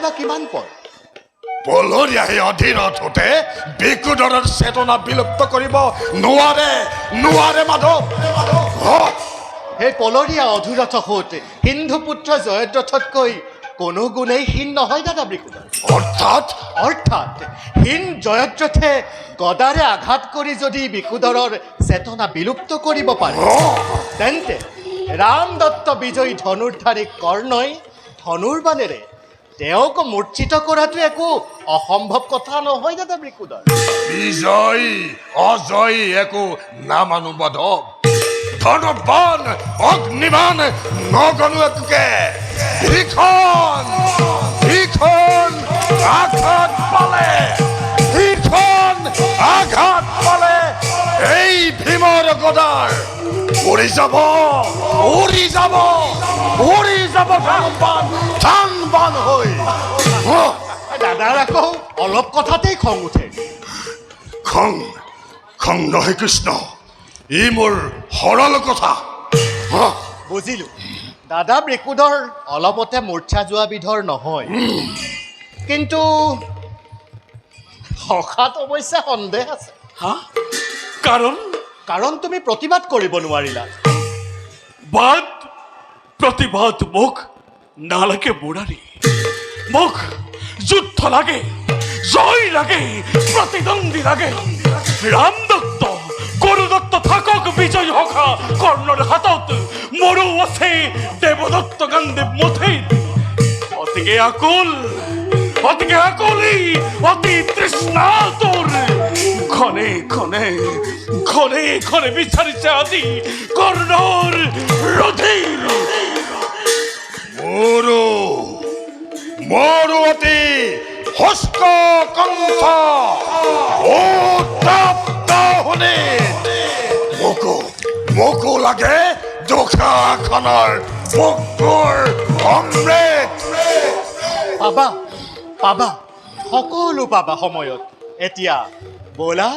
বা কিমান পৰ? পলৰীয়াই অধীনত হতে বিকুদৰৰ চেতনা বিলুপ্ত কৰিব নোৱাৰে মাধৱ। সেই পলৰীয়া অধীৰত হতে সিন্ধু পুত্ৰ জয়দ্ৰথতকৈ কোনো গুণেই হীন নহয় দাদা বিকুদৰ। অৰ্থাৎ হীন জয়দ্ৰথে গদাৰে আঘাত কৰি যদি বিকুদৰৰ চেতনা বিলুপ্ত কৰিব পাৰে, তেন্তে ৰাম দত্ত বিজয়ী ধনুৰ্ধাৰী কৰ্ণই ধনুৰ বাণেৰে তেওঁক মূৰ্ছিত কৰাটো একো অসম্ভৱ কথা নহয় দাদা বিকুদৰ। বিজয় অজয় একো নামানো মাধৱ। ধনুৰ্বাণ অগ্নিবাণ নগণু একোকে ভীষণ আঘাত পালে এই ভীমৰ গদাৰ উৰি যাব ধনুৰ্বাণ হৈ। দাদাৰ আকৌ অলপ কথাতেই খং উঠে। খং নহয় কৃষ্ণ, ই মোৰ সৰল কথা। বুজিলো, দাদা বিকুদৰ অলপতে মূৰ্ছা যোৱা বিধৰ নহয়, কিন্তু সখাত অৱশ্যে সন্দেহ আছে। কাৰণ তুমি প্ৰতিবাদ কৰিব নোৱাৰিলা। প্ৰতিবাদ মোক নালাগে মুৰাৰী। মোক যুদ্ধ লাগে, জয় লাগে, প্ৰতিদ্বন্দ্বী লাগে। ৰাম দত্ত গৰু দত্ত থাকক বিজয় সখা কৰ্ণৰ হাতত, মোৰো আছে দেৱদত্ত গান্ধী মথিত। অতিকে আকুলি অতি তৃষ্ণা তোৰ ঘনে বিচাৰিছে আজি কৰ্ণৰ ৰথিৰ। মোৰো অতি হস্ত কণ্ঠ শুনি মোকো লাগে দুখাখনৰ বুকুৰ অমৃত। পাবা সকলো পাবা সময়ত। এতিয়া ব'লা।